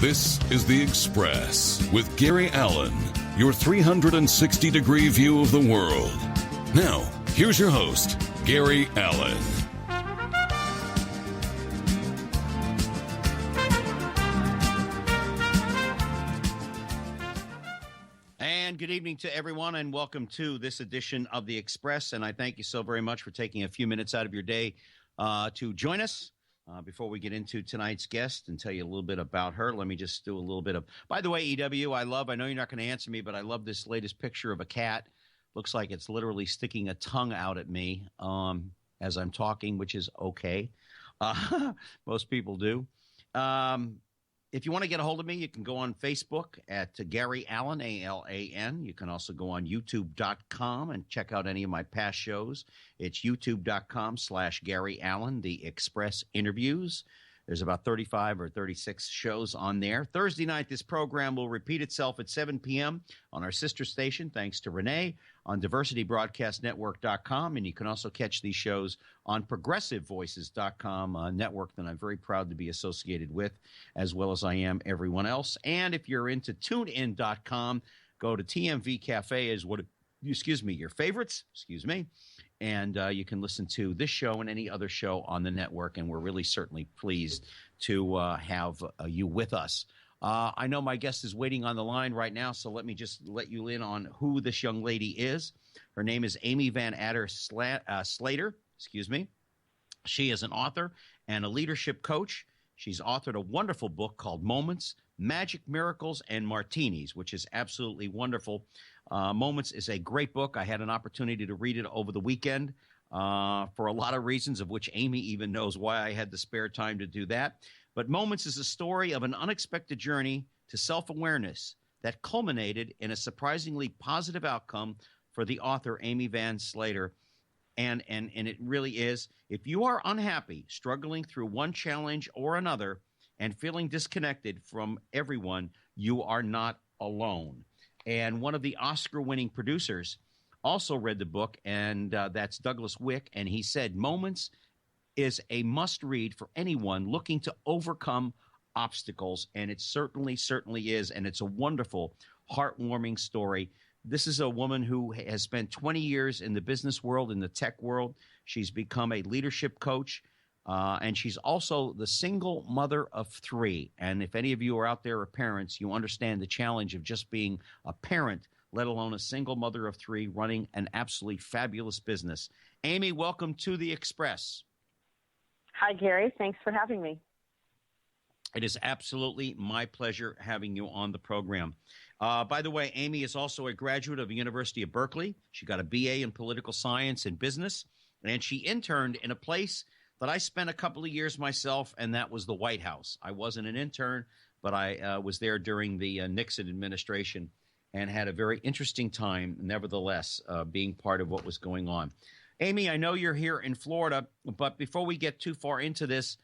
This is The Express with Gary Allen, your 360-degree view of the world. Now, here's your host, Gary Allen. And good evening to everyone, and welcome to this edition of The Express. And I thank you so very much for taking a few minutes out of your day to join us. Before we get into tonight's guest and tell you a little bit about her, let me just do a little bit of, by the way, EW, I know you're not going to answer me, but I love this latest picture of a cat. Looks like it's literally sticking a tongue out at me as I'm talking, which is okay. Most people do. If you want to get a hold of me, you can go on Facebook at Gary Allen, A-L-A-N. You can also go on YouTube.com and check out any of my past shows. It's youtube.com/Gary Allen, The Express Interviews. There's about 35 or 36 shows on there. Thursday night, this program will repeat itself at 7 p.m. on our sister station, thanks to Renee, on diversitybroadcastnetwork.com. And you can also catch these shows on progressivevoices.com, a network that I'm very proud to be associated with, as well as I am everyone else. And if you're into tunein.com, go to TMV Cafe is what, your favorites, and you can listen to this show and any other show on the network, and we're really certainly pleased to have you with us. I know my guest is waiting on the line right now, so let me just let you in on who this young lady is. Her name is Amy Van Atta Slater. She is an author and a leadership coach. She's authored a wonderful book called Moments, Magic, Miracles, and Martinis, which is absolutely wonderful. Moments is a great book. I had an opportunity to read it over the weekend for a lot of reasons, of which Amy even knows why I had the spare time to do that. But Moments is a story of an unexpected journey to self-awareness that culminated in a surprisingly positive outcome for the author, Amy Van Slater. And it really is. If you are unhappy, struggling through one challenge or another, and feeling disconnected from everyone, you are not alone. And one of the Oscar-winning producers also read the book, and that's Douglas Wick, and he said, Moments is a must-read for anyone looking to overcome obstacles, and it certainly is, and it's a wonderful, heartwarming story. This is a woman who has spent 20 years in the business world, in the tech world. She's become a leadership coach, and she's also the single mother of 3. And if any of you are out there are parents, you understand the challenge of just being a parent, let alone a single mother of 3 running an absolutely fabulous business. Amy, welcome to The Express. Hi, Gary. Thanks for having me. It is absolutely my pleasure having you on the program. By the way, Amy is also a graduate of the University of Berkeley. She got a BA in political science and business, and she interned in a place that I spent a couple of years myself, and that was the White House. I wasn't an intern, but I was there during the Nixon administration and had a very interesting time, nevertheless, being part of what was going on. Amy, I know you're here in Florida, but before we get too far into this,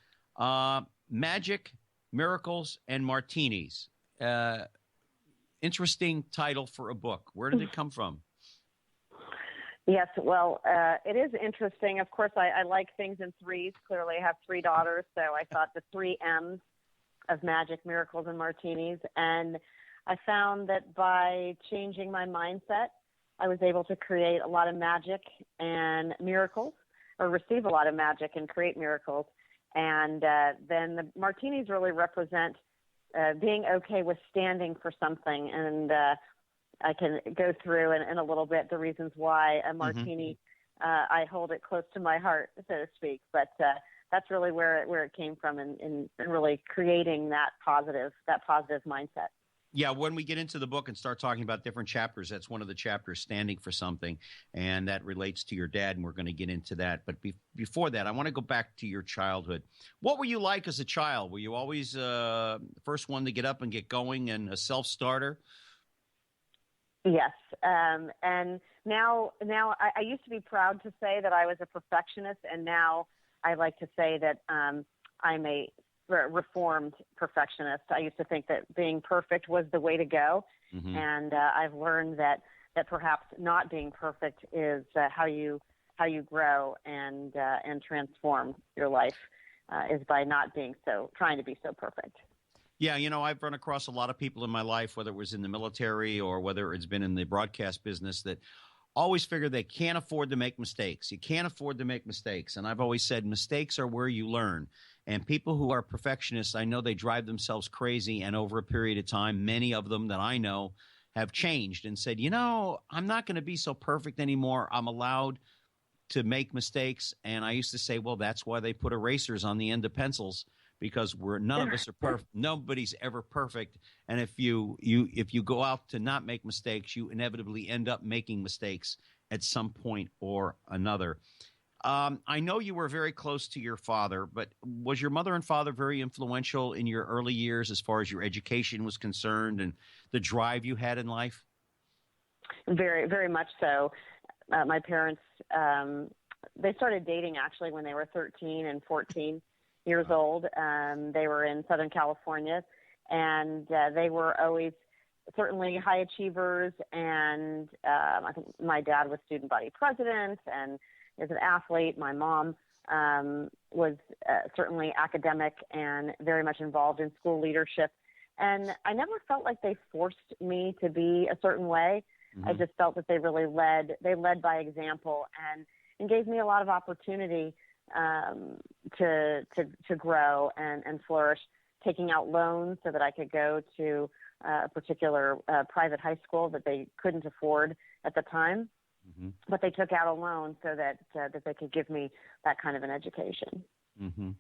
Magic, Miracles, and Martinis. Interesting title for a book. Where did it come from? Yes, well, it is interesting. Of course, I like things in threes. Clearly, I have 3 daughters, so I thought the 3 M's of Magic, Miracles, and Martinis. And I found that by changing my mindset, I was able to create a lot of magic and miracles, or receive a lot of magic and create miracles. And then the Martinis really represent being okay with standing for something. And I can go through in a little bit the reasons why a martini, I hold it close to my heart, so to speak. But that's really where it came from, in really creating that positive mindset. Yeah, when we get into the book and start talking about different chapters, that's one of the chapters, standing for something, and that relates to your dad, and we're going to get into that. But before that, I want to go back to your childhood. What were you like as a child? Were you always the first one to get up and get going and a self-starter? Yes, and now I used to be proud to say that I was a perfectionist, and now I like to say that I'm a reformed perfectionist. I used to think that being perfect was the way to go, and I've learned that perhaps not being perfect is how you grow and transform your life is by not being trying to be so perfect. Yeah, I've run across a lot of people in my life, whether it was in the military or whether it's been in the broadcast business, that always figure they can't afford to make mistakes. You can't afford to make mistakes. And I've always said mistakes are where you learn. And people who are perfectionists, I know they drive themselves crazy. And over a period of time, many of them that I know have changed and said, I'm not going to be so perfect anymore. I'm allowed to make mistakes. And I used to say, well, that's why they put erasers on the end of pencils, because none of us are perfect. Nobody's ever perfect. And if you go out to not make mistakes, you inevitably end up making mistakes at some point or another. I know you were very close to your father, but was your mother and father very influential in your early years as far as your education was concerned and the drive you had in life? Very, very much so. My parents, they started dating actually when they were 13 and 14 years old. They were in Southern California, and they were always certainly high achievers. And I think my dad was student body president and is an athlete. My mom was certainly academic and very much involved in school leadership. And I never felt like they forced me to be a certain way. Mm-hmm. I just felt that they really led by example and gave me a lot of opportunity to grow and flourish, taking out loans so that I could go to a particular private high school that they couldn't afford at the time. Mm-hmm. But they took out a loan so that they could give me that kind of an education. Mm-hmm.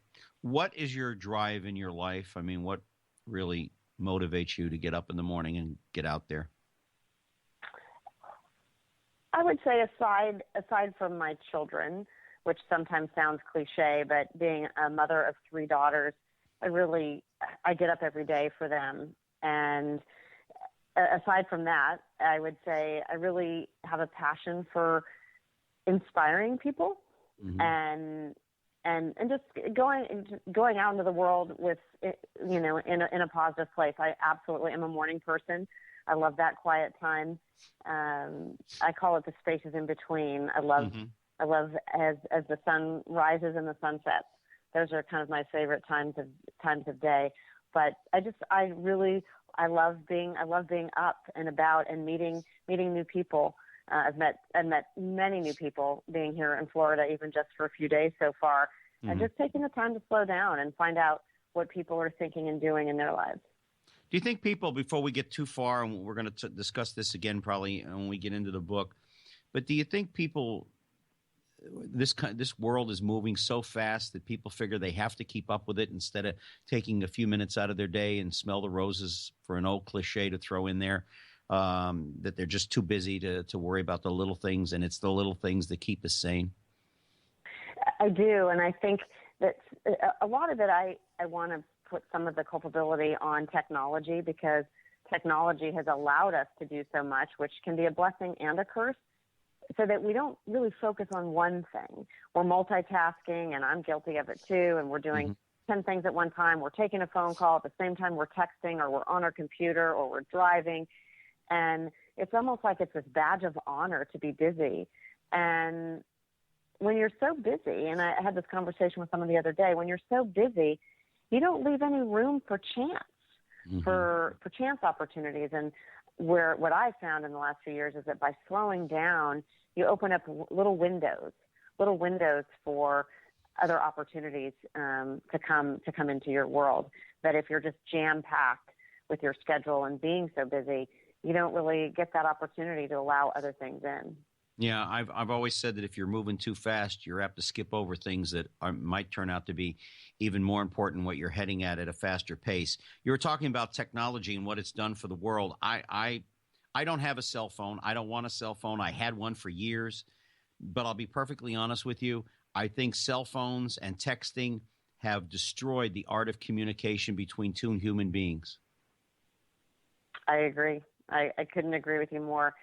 What is your drive in your life? I mean, what really motivates you to get up in the morning and get out there? I would say aside from my children, which sometimes sounds cliche, but being a mother of 3 daughters, I get up every day for them. And aside from that, I would say I really have a passion for inspiring people, mm-hmm. and just going out into the world with, in a positive place. I absolutely am a morning person. I love that quiet time. I call it the spaces in between. I love as the sun rises and the sun sets. Those are kind of my favorite times of day. But I love being up and about and meeting new people. I've met many new people being here in Florida, even just for a few days so far, mm-hmm. and just taking the time to slow down and find out what people are thinking and doing in their lives. Do you think people, before we get too far, and we're going to discuss this again probably when we get into the book, but do you think people, this world is moving so fast that people figure they have to keep up with it instead of taking a few minutes out of their day and smell the roses, for an old cliche to throw in there, that they're just too busy to worry about the little things, and it's the little things that keep us sane? I do, and I think that a lot of it, I want to put some of the culpability on technology, because technology has allowed us to do so much, which can be a blessing and a curse, so that we don't really focus on one thing. We're multitasking, and I'm guilty of it too, and we're doing mm-hmm. 10 things at one time. We're taking a phone call at the same time we're texting, or we're on our computer, or we're driving, and it's almost like it's this badge of honor to be busy. And when you're so busy, and I had this conversation with someone the other day, when you're so busy, you don't leave any room for chance, mm-hmm. for chance opportunities. And what I found in the last few years is that by slowing down, you open up little windows for other opportunities to come into your world. That if you're just jam-packed with your schedule and being so busy, you don't really get that opportunity to allow other things in. Yeah, I've always said that if you're moving too fast, you're apt to skip over things that might turn out to be even more important, what you're heading at a faster pace. You were talking about technology and what it's done for the world. I don't have a cell phone. I don't want a cell phone. I had one for years, but I'll be perfectly honest with you. I think cell phones and texting have destroyed the art of communication between two human beings. I agree. I couldn't agree with you more.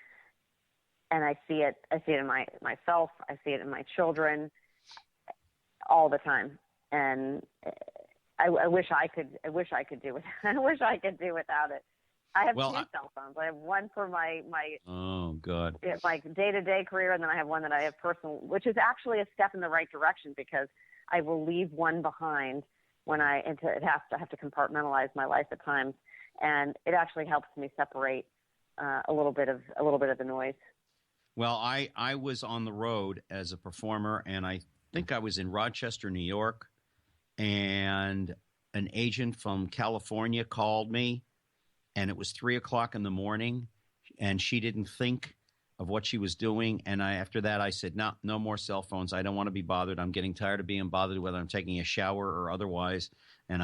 And I see it in myself. I see it in my children all the time. And I wish I could do it. I wish I could do without it. I have 2 cell phones. I have one for my my day-to-day career, and then I have one that I have personal, which is actually a step in the right direction, because I will leave one behind it has to have to compartmentalize my life at times, and it actually helps me separate a little bit of the noise. Well, I was on the road as a performer, and I think I was in Rochester, New York, and an agent from California called me, and it was 3:00 in the morning, and she didn't think of what she was doing. And after that, I said, no more cell phones. I don't want to be bothered. I'm getting tired of being bothered, whether I'm taking a shower or otherwise. And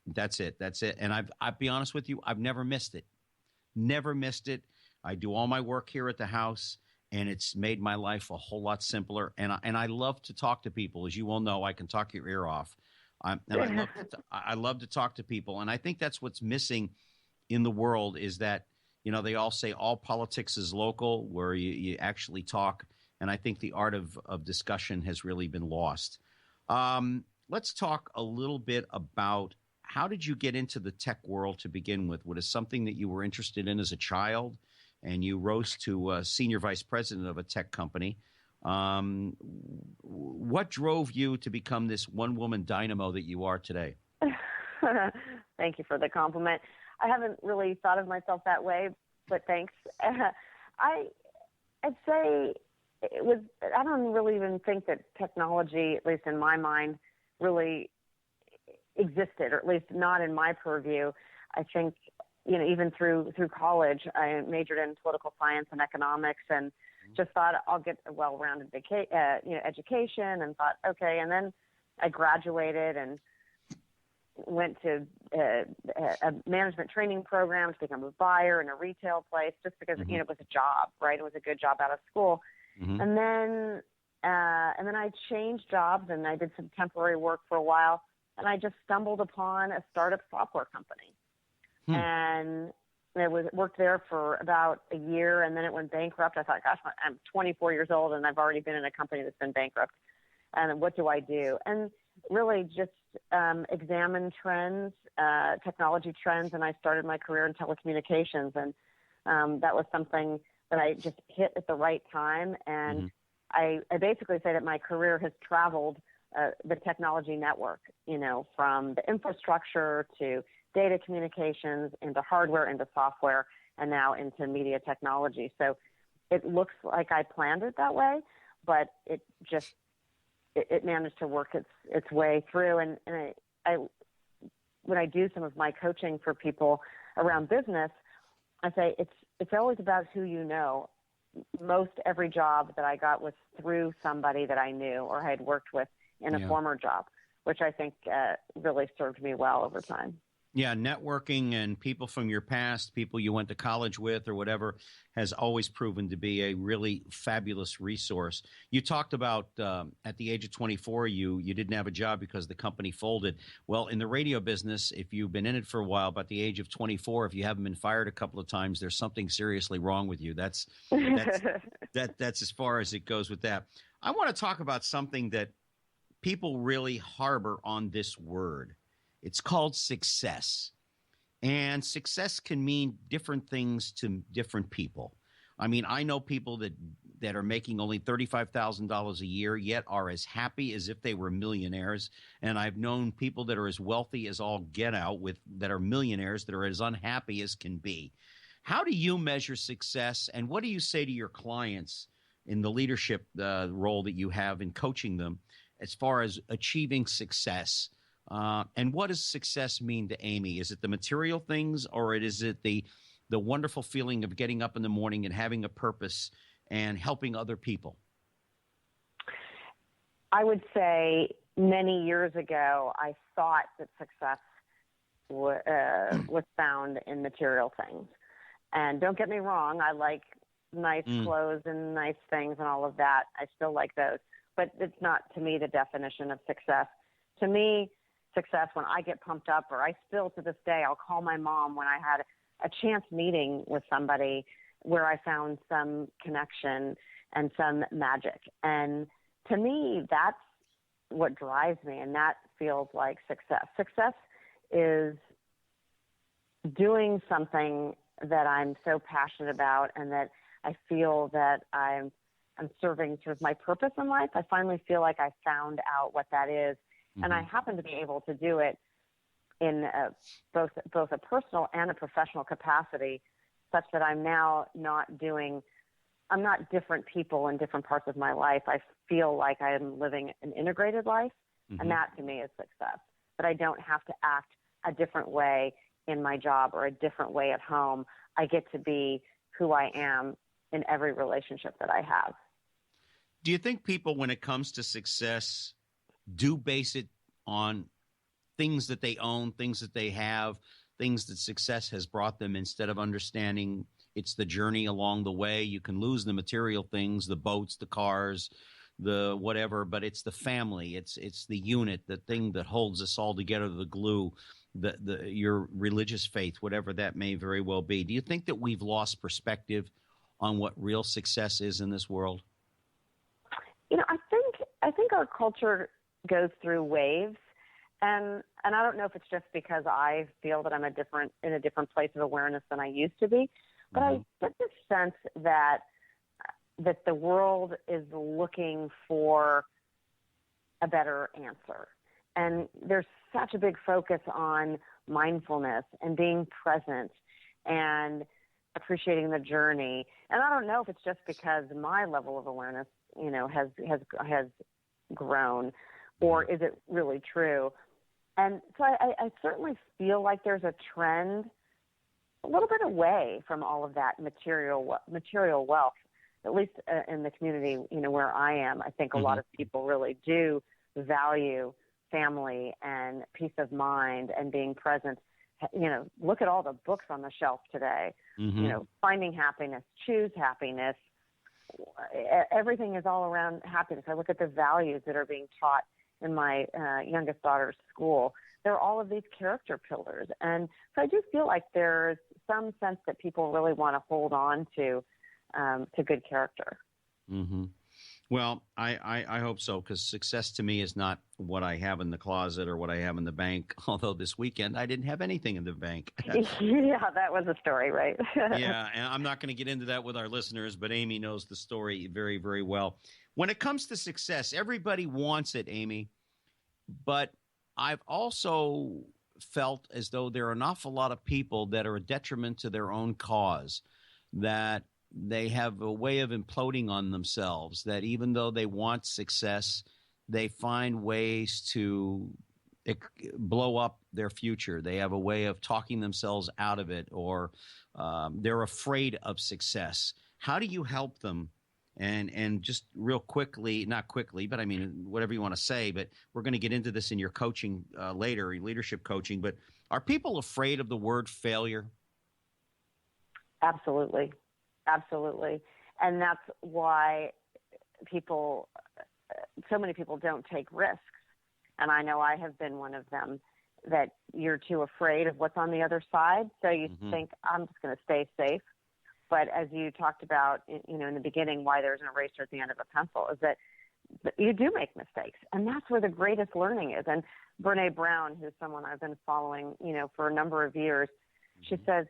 that's it. And I'll be honest with you, I've never missed it. Never missed it. I do all my work here at the house, and it's made my life a whole lot simpler. And I love to talk to people. As you all know, I can talk your ear off. I love to talk to people. And I think that's what's missing in the world is that, they all say all politics is local, where you actually talk. And I think the art of discussion has really been lost. Let's talk a little bit about how did you get into the tech world to begin with? Was it something that you were interested in as a child and you rose to senior vice president of a tech company? What drove you to become this one-woman dynamo that you are today? Thank you for the compliment. I haven't really thought of myself that way, but thanks. I'd say it was. I don't really even think that technology, at least in my mind, really existed, or at least not in my purview. I think, even through college, I majored in political science and economics, and just thought I'll get a well-rounded education, and thought, okay. And then I graduated and went to a management training program to become a buyer in a retail place, just because it was a job, right? It was a good job out of school, and then I changed jobs, and I did some temporary work for a while, and I just stumbled upon a startup software company, and worked there for about a year, and then it went bankrupt. I thought, gosh, I'm 24 years old, and I've already been in a company that's been bankrupt, and what do I do? And really just examine trends, technology trends, and I started my career in telecommunications, and that was something that I just hit at the right time, and I basically say that my career has traveled the technology network, from the infrastructure to data communications, into hardware, into software, and now into media technology. So it looks like I planned it that way, but it managed to work its way through. And I when I do some of my coaching for people around business, I say it's always about who you know. Most every job that I got was through somebody that I knew or had worked with in a former job, which I think really served me well over time. Yeah, networking and people from your past, people you went to college with or whatever, has always proven to be a really fabulous resource. You talked about at the age of 24, you didn't have a job because the company folded. Well, in the radio business, if you've been in it for a while, by the age of 24, if you haven't been fired a couple of times, there's something seriously wrong with you. That's as far as it goes with that. I want to talk about something that people really harbor on this word. It's called success. And success can mean different things to different people. I mean, I know people that are making only $35,000 a year, yet are as happy as if they were millionaires. And I've known people that are as wealthy as all get out that are millionaires that are as unhappy as can be. How do you measure success? And what do you say to your clients in the leadership role that you have in coaching them as far as achieving success? And what does success mean to Amy? Is it the material things, or is it the wonderful feeling of getting up in the morning and having a purpose and helping other people? I would say many years ago, I thought that success was found in material things. And don't get me wrong, I like nice clothes and nice things and all of that. I still like those. But it's not, to me, the definition of success. To me, success, when I get pumped up, or I still to this day, I'll call my mom when I had a chance meeting with somebody where I found some connection and some magic. And to me, that's what drives me, and that feels like success. Success is doing something that I'm so passionate about and that I feel that I'm serving sort of my purpose in life. I finally feel like I found out what that is. And I happen to be able to do it in both a personal and a professional capacity, such that I'm now I'm not different people in different parts of my life. I feel like I am living an integrated life, and that to me is success. But I don't have to act a different way in my job or a different way at home. I get to be who I am in every relationship that I have. Do you think people, when it comes to success, do base it on things that they own, things that they have, things that success has brought them, instead of understanding it's the journey along the way? You can lose the material things, the boats, the cars, the whatever, but it's the family, it's the unit, the thing that holds us all together, the glue, your religious faith, whatever that may very well be. Do you think that we've lost perspective on what real success is in this world? I think our culture goes through waves, and I don't know if it's just because I feel that I'm in a different place of awareness than I used to be, but I get this sense that the world is looking for a better answer. And there's such a big focus on mindfulness and being present and appreciating the journey. And I don't know if it's just because my level of awareness, has grown, or is it really true? And so I certainly feel like there's a trend a little bit away from all of that material wealth, at least in the community, where I am. I think a lot of people really do value family and peace of mind and being present. Look at all the books on the shelf today. Finding happiness, choose happiness. Everything is all around happiness. I look at the values that are being taught in my youngest daughter's school. There are all of these character pillars. And so I do feel like there's some sense that people really want to hold on to good character. Well, I hope so, because success to me is not what I have in the closet or what I have in the bank, although this weekend I didn't have anything in the bank. Yeah, that was a story, right? Yeah, and I'm not going to get into that with our listeners, but Amy knows the story very, very well. When it comes to success, everybody wants it, Amy, but I've also felt as though there are an awful lot of people that are a detriment to their own cause, that they have a way of imploding on themselves, that even though they want success, they find ways to blow up their future. They have a way of talking themselves out of it, or they're afraid of success. How do you help them? And just real quickly, not quickly, but I mean, whatever you want to say, but we're going to get into this in your coaching later, leadership coaching, but are people afraid of the word failure? Absolutely. Absolutely. And that's why so many people don't take risks. And I know I have been one of them, that you're too afraid of what's on the other side. So you think, I'm just going to stay safe. But as you talked about, in the beginning, why there's an eraser at the end of a pencil, is that you do make mistakes. And that's where the greatest learning is. And Brene Brown, who's someone I've been following, for a number of years, she says,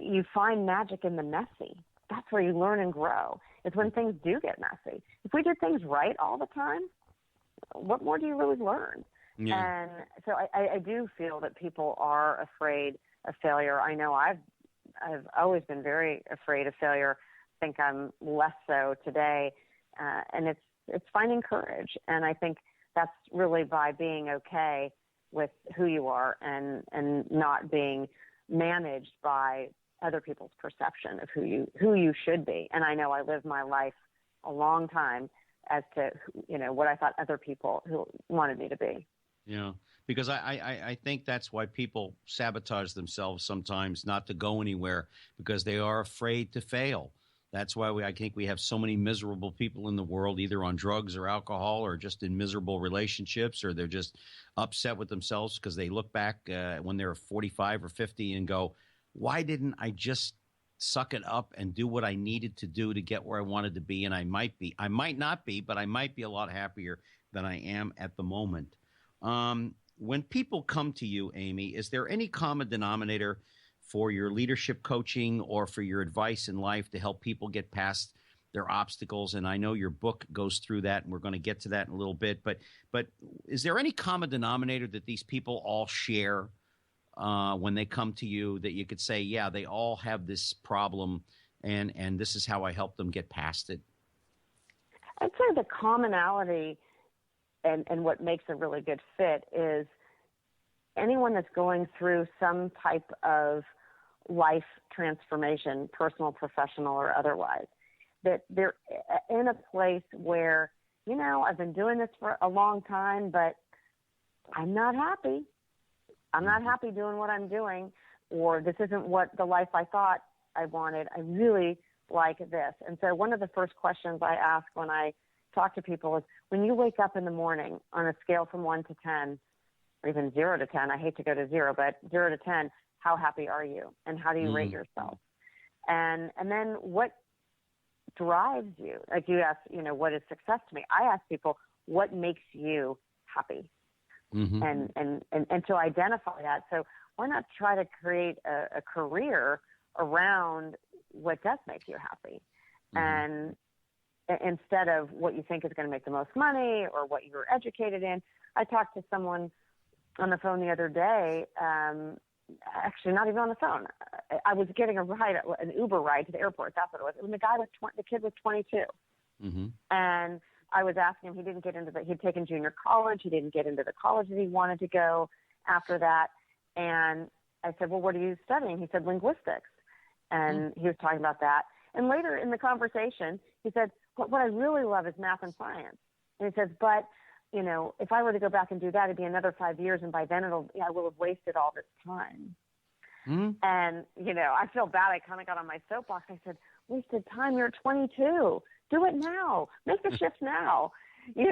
you find magic in the messy. That's where you learn and grow. It's when things do get messy. If we did things right all the time, what more do you really learn? Yeah. And so I do feel that people are afraid of failure. I know I've always been very afraid of failure. I think I'm less so today. And it's finding courage. And I think that's really by being okay with who you are and not being managed by other people's perception of who you should be. And I know I lived my life a long time as to, what I thought other people who wanted me to be. Yeah, because I think that's why people sabotage themselves sometimes not to go anywhere, because they are afraid to fail. That's why I think we have so many miserable people in the world, either on drugs or alcohol, or just in miserable relationships, or they're just upset with themselves because they look back when they're 45 or 50 and go, why didn't I just suck it up and do what I needed to do to get where I wanted to be? And I might not be, but I might be a lot happier than I am at the moment. When people come to you, Amy, is there any common denominator for your leadership coaching or for your advice in life to help people get past their obstacles. And I know your book goes through that, and we're going to get to that in a little bit. But is there any common denominator that these people all share when they come to you that you could say, yeah, they all have this problem, and this is how I help them get past it? I'd say the commonality and what makes a really good fit is anyone that's going through some type of life transformation, personal, professional, or otherwise, that they're in a place where, I've been doing this for a long time, but I'm not happy. I'm not happy doing what I'm doing, or this isn't what the life I thought I wanted. I really like this. And so one of the first questions I ask when I talk to people is, when you wake up in the morning on a scale from 1 to 10, or even 0 to 10, I hate to go to 0, but 0 to 10, how happy are you? And how do you rate yourself? And then what drives you? Like you ask, what is success to me? I ask people, what makes you happy? And to identify that. So why not try to create a career around what does make you happy? And instead of what you think is going to make the most money or what you were educated in. I talked to someone on the phone the other day, actually not even on the phone. I was getting an Uber ride to the airport. That's what it was. And the kid was 22. And I was asking him, he'd taken junior college. He didn't get into the college that he wanted to go after that. And I said, well, what are you studying? He said, linguistics. And he was talking about that. And later in the conversation, he said, what I really love is math and science. And he says, but, if I were to go back and do that, it'd be another 5 years. And by then I will have wasted all this time. And, I feel bad. I kind of got on my soapbox. I said, wasted time. You're 22. Do it now. Make the shift now. You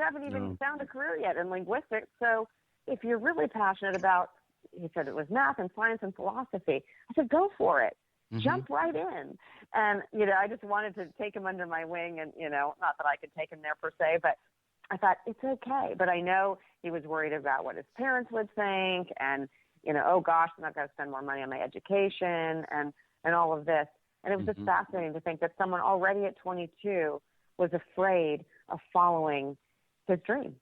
haven't even found a career yet in linguistics. So if you're really passionate about, he said it was math and science and philosophy. I said, go for it. Jump right in. And, I just wanted to take him under my wing and, not that I could take him there per se, but I thought it's okay. But I know he was worried about what his parents would think and, oh gosh, I'm not going to spend more money on my education and all of this. And it was just fascinating to think that someone already at 22 was afraid of following his dream.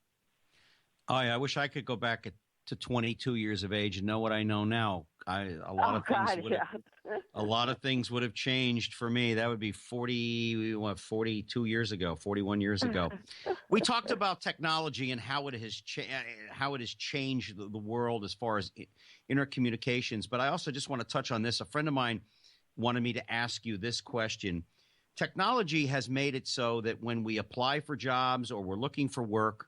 Oh, yeah, I wish I could go back to 22 years of age and know what I know now. A lot of things would have changed for me. That would be 42 years ago, 41 years ago. We talked about technology and how it has changed the world as far as intercommunications. But I also just want to touch on this. A friend of mine wanted me to ask you this question. Technology has made it so that when we apply for jobs or we're looking for work,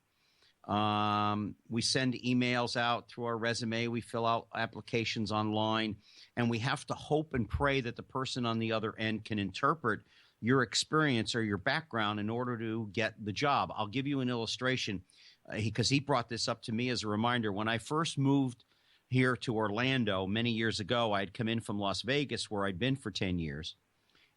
we send emails out through our resume. We fill out applications online, and we have to hope and pray that the person on the other end can interpret your experience or your background in order to get the job. I'll give you an illustration because he brought this up to me as a reminder. When I first moved here to Orlando many years ago, I'd come in from Las Vegas where I'd been for 10 years.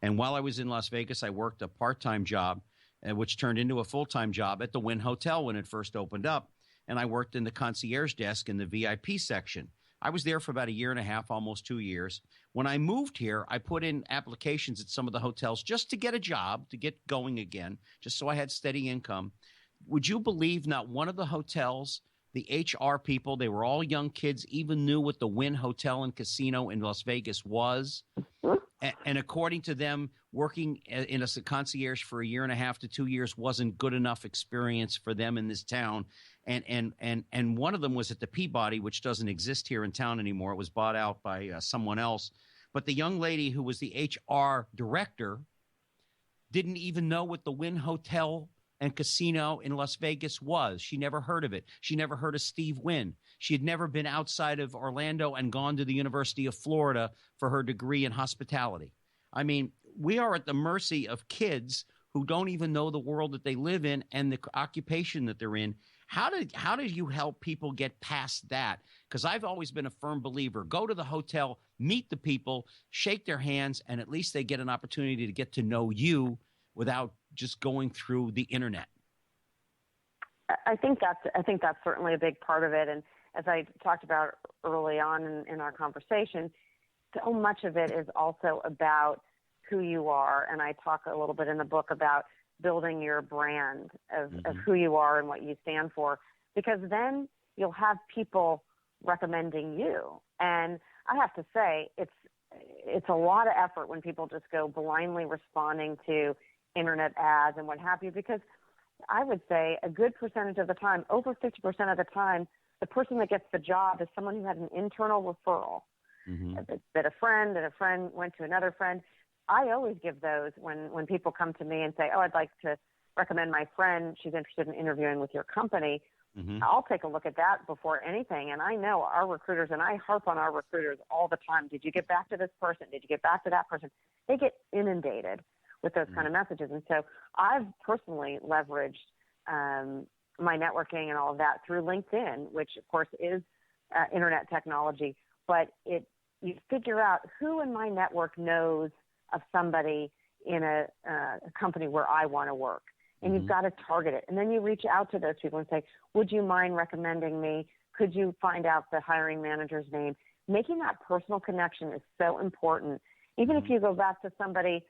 And while I was in Las Vegas, I worked a part-time job, which turned into a full-time job at the Wynn Hotel when it first opened up. And I worked in the concierge desk in the VIP section. I was there for about a year and a half, almost 2 years. When I moved here, I put in applications at some of the hotels just to get a job, to get going again, just so I had steady income. Would you believe not one of the hotels, the HR people, they were all young kids, even knew what the Wynn Hotel and Casino in Las Vegas was? And according to them, working in a concierge for a year and a half to 2 years wasn't good enough experience for them in this town. And one of them was at the Peabody, which doesn't exist here in town anymore. It was bought out by someone else. But the young lady who was the HR director didn't even know what the Wynn Hotel and Casino in Las Vegas was. She never heard of it. She never heard of Steve Wynn. She had never been outside of Orlando and gone to the University of Florida for her degree in hospitality. I mean, we are at the mercy of kids who don't even know the world that they live in and the occupation that they're in. How did you help people get past that? Because I've always been a firm believer. Go to the hotel, meet the people, shake their hands, and at least they get an opportunity to get to know you without just going through the internet. I think that's certainly a big part of it. And as I talked about early on in our conversation, so much of it is also about who you are. And I talk a little bit in the book about building your brand of who you are and what you stand for, because then you'll have people recommending you. And I have to say, it's a lot of effort when people just go blindly responding to internet ads and what have you, because I would say a good percentage of the time, over 50% of the time, the person that gets the job is someone who had an internal referral. That a friend went to another friend. I always give those when people come to me and say, oh, I'd like to recommend my friend. She's interested in interviewing with your company. I'll take a look at that before anything. And I know our recruiters, and I harp on our recruiters all the time. Did you get back to this person? Did you get back to that person? They get inundated with those kind of messages. And so I've personally leveraged my networking and all of that through LinkedIn, which of course is internet technology, but you figure out who in my network knows of somebody in a company where I want to work. And you've got to target it. And then you reach out to those people and say, would you mind recommending me? Could you find out the hiring manager's name? Making that personal connection is so important. Even if you go back to somebody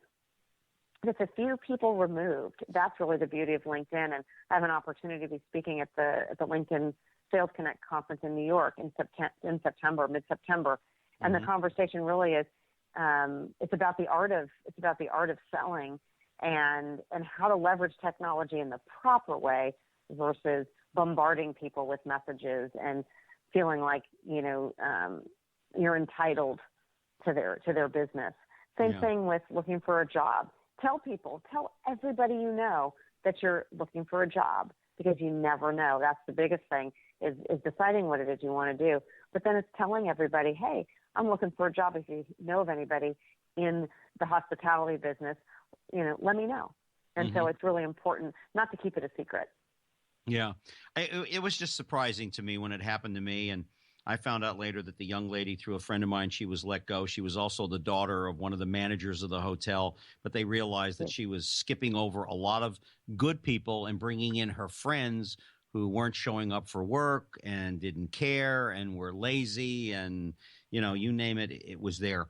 that's a few people removed, that's really the beauty of LinkedIn. And I have an opportunity to be speaking at the LinkedIn Sales Connect conference in New York in September, mid-September. And the conversation really is, it's about the art of selling and how to leverage technology in the proper way versus bombarding people with messages and feeling like, you're entitled to their business. Same thing with looking for a job. Tell everybody you know that you're looking for a job, because you never know. That's the biggest thing is deciding what it is you want to do. But then it's telling everybody, hey, I'm looking for a job. If you know of anybody in the hospitality business, let me know. And so it's really important not to keep it a secret. Yeah. It was just surprising to me when it happened to me. And I found out later that the young lady, through a friend of mine, she was let go. She was also the daughter of one of the managers of the hotel, but they realized that she was skipping over a lot of good people and bringing in her friends who weren't showing up for work and didn't care and were lazy and, you name it, it was there.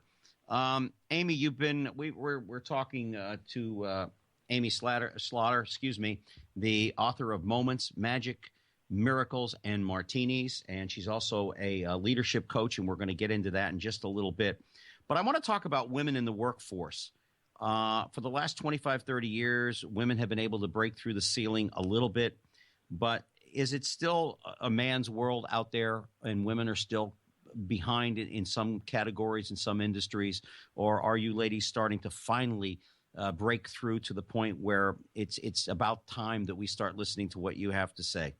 Amy, we're talking to Amy Slaughter, the author of Moments, Magic, Miracles, and Martinis, and she's also a leadership coach, and we're going to get into that in just a little bit. But I want to talk about women in the workforce. For the last 25, 30 years, women have been able to break through the ceiling a little bit, but is it still a man's world out there, and women are still behind in some categories, in some industries, or are you ladies starting to finally break through to the point where it's about time that we start listening to what you have to say?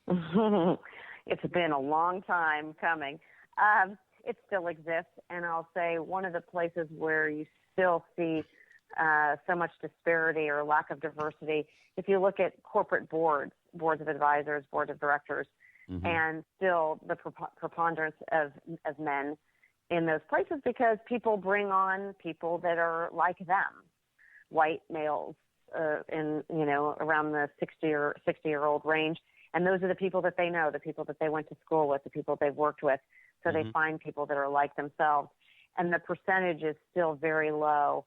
It's been a long time coming. It still exists, and I'll say one of the places where you still see so much disparity or lack of diversity, if you look at corporate boards of advisors, boards of directors, and still the preponderance of men in those places, because people bring on people that are like them, white males around the 60-year-old range. And those are the people that they know, the people that they went to school with, the people they've worked with. So they find people that are like themselves. And the percentage is still very low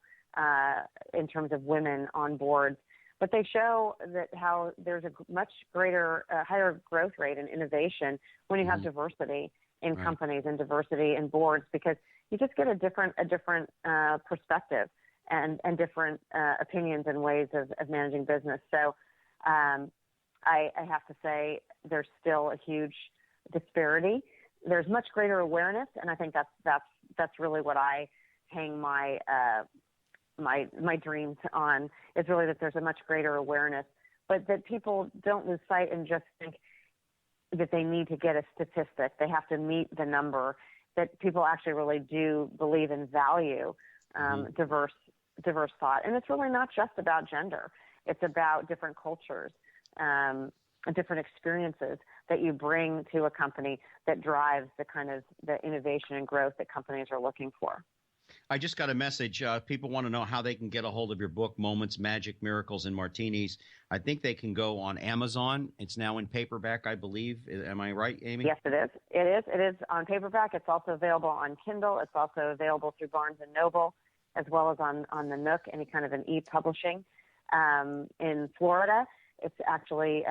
in terms of women on boards. But they show that how there's a much greater, higher growth rate and innovation when you have diversity in companies and diversity in boards, because you just get a different perspective and different opinions and ways of managing business. So I have to say there's still a huge disparity. There's much greater awareness, and I think that's really what I hang my dreams on, is really that there's a much greater awareness, but that people don't lose sight and just think that they need to get a statistic. They have to meet the number, that people actually really do believe and value diverse thought. And it's really not just about gender. It's about different cultures, different experiences that you bring to a company that drives the kind of the innovation and growth that companies are looking for. I just got a message. People want to know how they can get a hold of your book, Moments, Magic, Miracles, and Martinis. I think they can go on Amazon. It's now in paperback, I believe. Am I right, Amy? Yes, it is. It is on paperback. It's also available on Kindle. It's also available through Barnes & Noble. as well as on the Nook, any kind of an e-publishing. In Florida, it's actually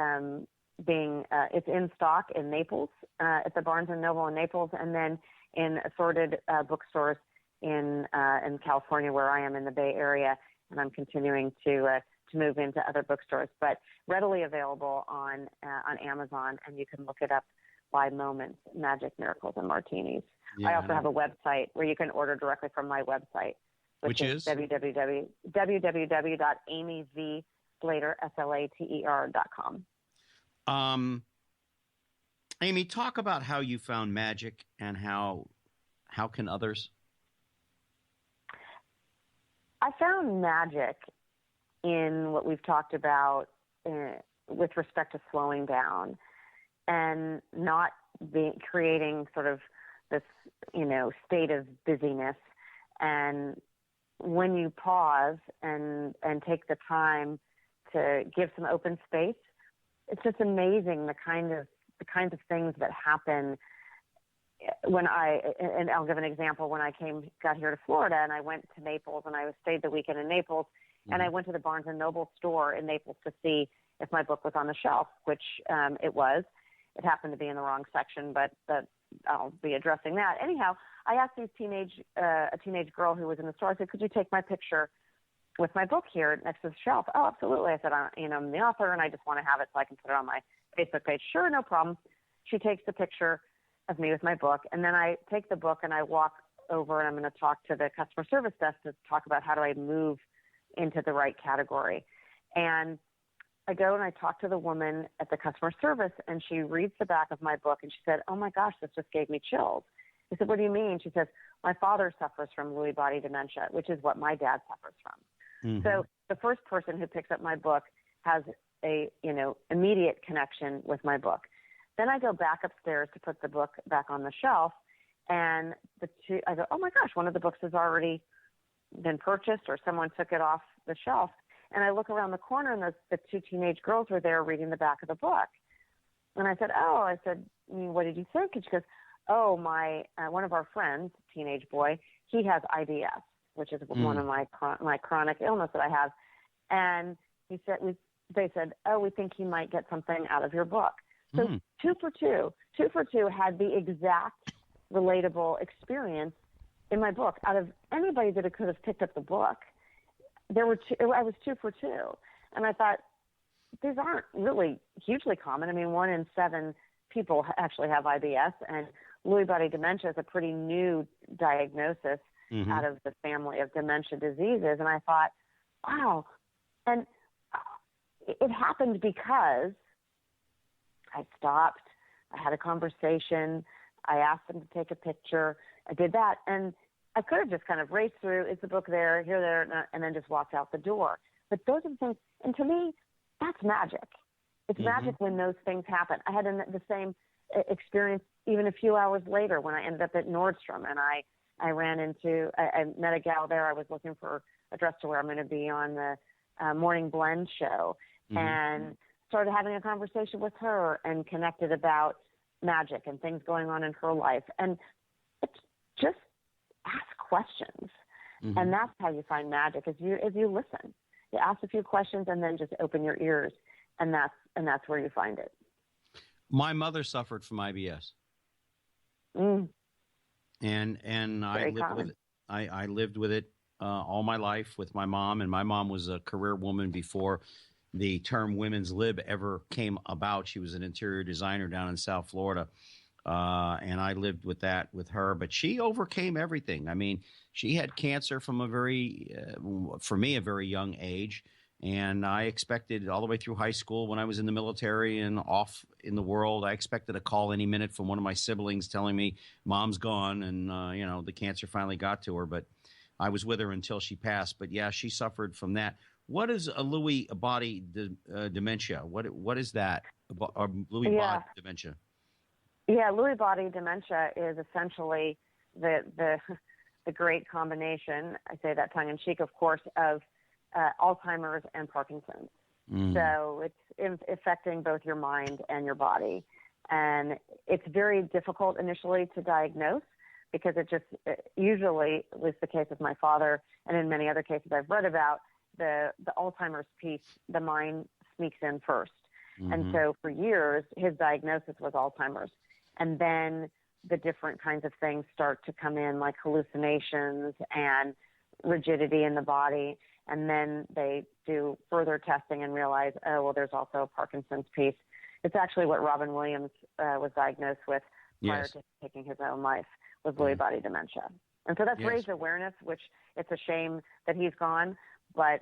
it's in stock in Naples, at the Barnes & Noble in Naples, and then in assorted bookstores in California, where I am in the Bay Area, and I'm continuing to move into other bookstores, but readily available on Amazon, and you can look it up by moments, Magic, Miracles, and Martinis. Yeah. I also have a website where you can order directly from my website, which is www.amyvslater.com. Amy, talk about how you found magic and how can others? I found magic in what we've talked about with respect to slowing down and not creating sort of this, state of busyness. And when you pause and take the time to give some open space, it's just amazing the kinds of things that happen. And I'll give an example. When I got here to Florida, and I went to Naples, and I stayed the weekend in Naples, and I went to the Barnes & Noble store in Naples to see if my book was on the shelf, which it was. It happened to be in the wrong section, but I'll be addressing that. Anyhow, I asked a teenage girl who was in the store, I said, could you take my picture with my book here next to the shelf? Oh, absolutely. I said, I'm the author, and I just want to have it so I can put it on my Facebook page. Sure, no problem. She takes the picture of me with my book, and then I take the book and I walk over, and I'm going to talk to the customer service desk to talk about how do I move into the right category. And I go and I talk to the woman at the customer service, and she reads the back of my book, and she said, oh my gosh, this just gave me chills. I said, what do you mean? She says, my father suffers from Lewy body dementia, which is what my dad suffers from. Mm-hmm. So the first person who picks up my book has a, immediate connection with my book. Then I go back upstairs to put the book back on the shelf, and I go, oh my gosh, one of the books has already been purchased, or someone took it off the shelf. And I look around the corner, and the two teenage girls were there reading the back of the book. And I said, what did you think? And she goes, one of our friends, teenage boy, he has IBS, which is one of my chronic illness that I have. And they said, we think he might get something out of your book. So two for two had the exact relatable experience in my book. Out of anybody that could have picked up the book, there were two. I was 2 for 2, and I thought these aren't really hugely common. I mean, 1 in 7 people actually have IBS, and Lewy body dementia is a pretty new diagnosis out of the family of dementia diseases. And I thought, wow, and it happened because I stopped. I had a conversation. I asked them to take a picture. I did that, and I could have just kind of raced through, is the book there, here, there, and then just walked out the door. But those are the things, and to me, that's magic. It's magic when those things happen. I had the same experience even a few hours later when I ended up at Nordstrom, and I met a gal there. I was looking for a dress to wear. I'm going to be on the Morning Blend show, and started having a conversation with her and connected about magic and things going on in her life. And it's just ask questions. And that's how you find magic, is you listen. You ask a few questions and then just open your ears, and that's where you find it. My mother suffered from IBS. And I lived with it all my life with my mom, and my mom was a career woman before the term women's lib ever came about. She was an interior designer down in South Florida. And I lived with that with her, but she overcame everything. I mean, she had cancer from a very young age. And I expected all the way through high school, when I was in the military and off in the world, I expected a call any minute from one of my siblings telling me mom's gone. And, the cancer finally got to her, but I was with her until she passed. But yeah, she suffered from that. What is a Lewy body dementia? What is that? Lewy body dementia? Yeah, Lewy body dementia is essentially the great combination, I say that tongue in cheek, of course, of Alzheimer's and Parkinson's. So it's affecting both your mind and your body. And it's very difficult initially to diagnose because usually, at least the case of my father, and in many other cases I've read about, the Alzheimer's piece, the mind sneaks in first. Mm-hmm. And so for years, his diagnosis was Alzheimer's. And then the different kinds of things start to come in, like hallucinations and rigidity in the body. And then they do further testing and realize, oh, well, there's also a Parkinson's piece. It's actually what Robin Williams was diagnosed with prior to taking his own life, was Lewy body dementia. And so that's raised awareness, which it's a shame that he's gone. But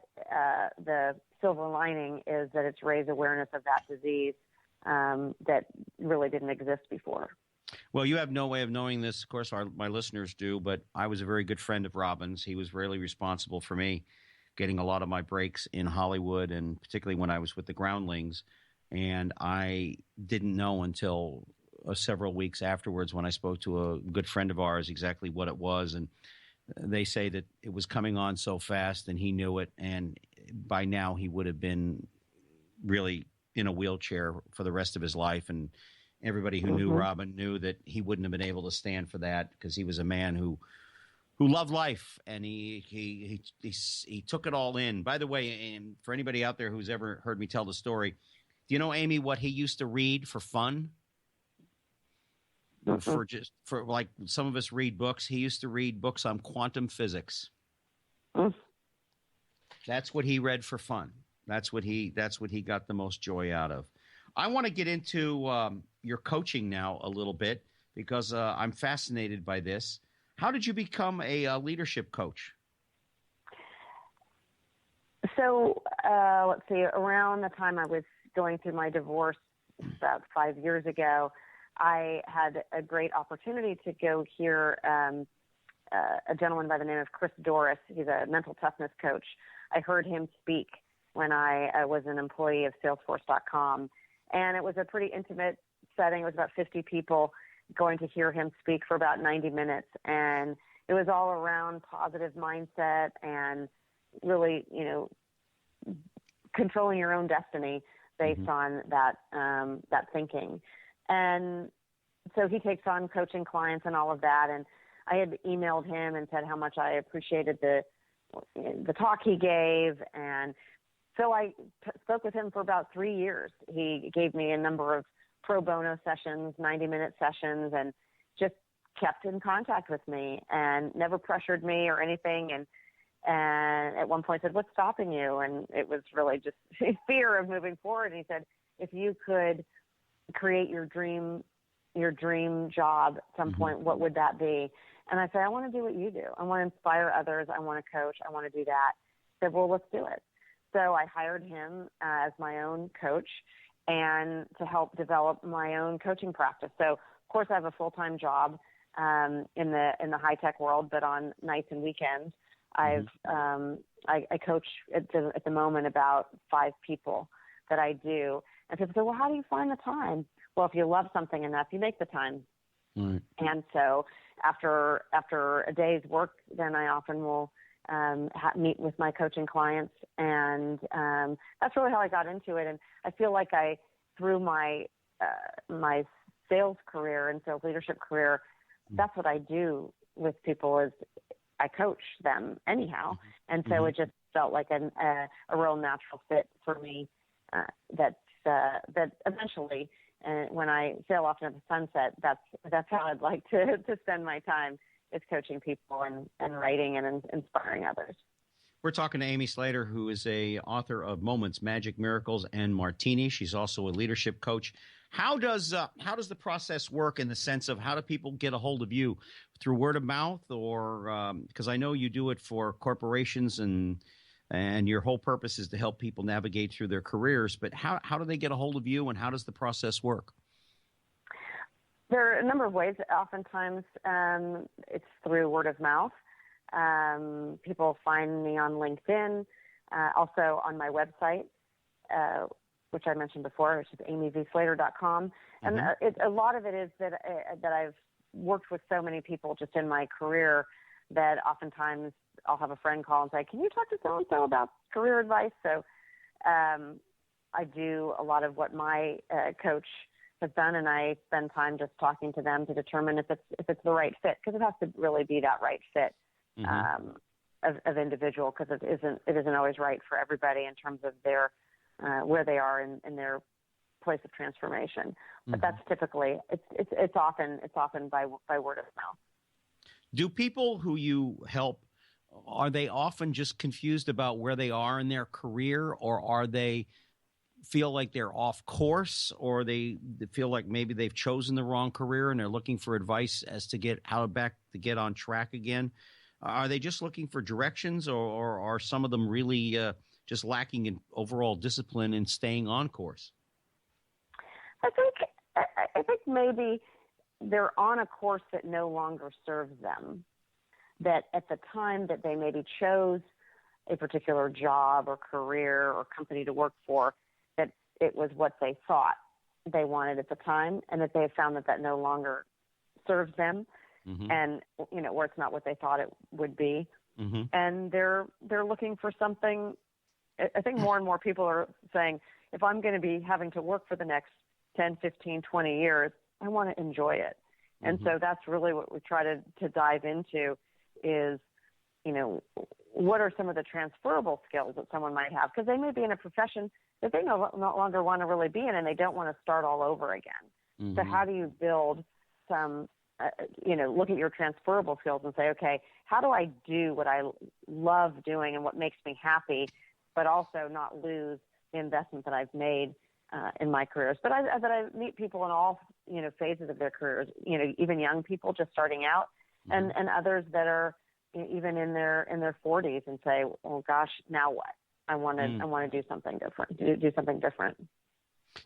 the silver lining is that it's raised awareness of that disease that really didn't exist before. Well, you have no way of knowing this. Of course, my listeners do, but I was a very good friend of Robin's. He was really responsible for me getting a lot of my breaks in Hollywood, and particularly when I was with the Groundlings. And I didn't know until several weeks afterwards when I spoke to a good friend of ours exactly what it was. And they say that it was coming on so fast and he knew it. And by now he would have been really in a wheelchair for the rest of his life. And everybody who knew Robin knew that he wouldn't have been able to stand for that, because he was a man who loved life, and he took it all in. By the way, and for anybody out there who's ever heard me tell the story, do you know, Amy, what he used to read for fun? For like some of us read books, he used to read books on quantum physics. That's what he read for fun. That's what he got the most joy out of. I want to get into your coaching now a little bit, because I'm fascinated by this. How did you become a leadership coach? So let's see, around the time I was going through my divorce about 5 years ago, I had a great opportunity to go hear a gentleman by the name of Chris Dorris. He's a mental toughness coach. I heard him speak when I was an employee of Salesforce.com. And it was a pretty intimate setting. It was about 50 people going to hear him speak for about 90 minutes. And it was all around positive mindset and really, controlling your own destiny based on that thinking. And so he takes on coaching clients and all of that. And I had emailed him and said how much I appreciated the talk he gave. And so I spoke with him for about 3 years. He gave me a number of pro bono sessions, 90-minute sessions, and just kept in contact with me and never pressured me or anything. And at one point said, "What's stopping you?" And it was really just fear of moving forward. And he said, "If you could create your dream job at some point, what would that be?" And I said, "I want to do what you do. I want to inspire others. I want to coach. I want to do that." He said, "Well, let's do it." So I hired him as my own coach and to help develop my own coaching practice. So, of course, I have a full-time job in the high-tech world, but on nights and weekends, I coach at the moment about 5 people that I do. And people say, "Well, how do you find the time?" Well, if you love something enough, you make the time. Right. And so after a day's work, then I often will meet with my coaching clients. And that's really how I got into it. And I feel like through my sales career and sales leadership career, that's what I do with people, is I coach them anyhow. And so it just felt like a real natural fit for me that eventually, when I sail off into the sunset, that's how I'd like to spend my time, is coaching people and writing and inspiring others. We're talking to Amy Slater, who is a author of Moments, Magic, Miracles, and Martinis. She's also a leadership coach. How does the process work, in the sense of how do people get a hold of you? Through word of mouth, or because I know you do it for corporations, and your whole purpose is to help people navigate through their careers. But how do they get a hold of you, and how does the process work? There are a number of ways. Oftentimes, it's through word of mouth. People find me on LinkedIn, also on my website, which I mentioned before, which is amyvslater.com. And a lot of it is that I've worked with so many people just in my career that oftentimes I'll have a friend call and say, "Can you talk to so-and-so about career advice?" So I do a lot of what my coach have done, and I spend time just talking to them to determine if it's the right fit, because it has to really be that right fit of individual, because it isn't always right for everybody in terms of their where they are in their place of transformation. But that's typically it's often by word of mouth. Do people who you help, are they often just confused about where they are in their career, or are they feel like they're off course, or they feel like maybe they've chosen the wrong career and they're looking for advice as to get on track again? Are they just looking for directions, or are some of them really just lacking in overall discipline and staying on course? I think maybe they're on a course that no longer serves them, that at the time that they maybe chose a particular job or career or company to work for, that it was what they thought they wanted at the time, and that they have found that no longer serves them, and or it's not what they thought it would be, and they're looking for something. I think more and more people are saying, if I'm going to be having to work for the next 10, 15, 20 years, I want to enjoy it. And so that's really what we try to dive into is, what are some of the transferable skills that someone might have? Because they may be in a profession that they no longer want to really be in, and they don't want to start all over again. So how do you build some, look at your transferable skills and say, okay, how do I do what I love doing and what makes me happy, but also not lose the investment that I've made in my careers? But I meet people in all, phases of their careers, even young people just starting out, and others that are even in their 40s and say, oh gosh, now what? I want to do something different.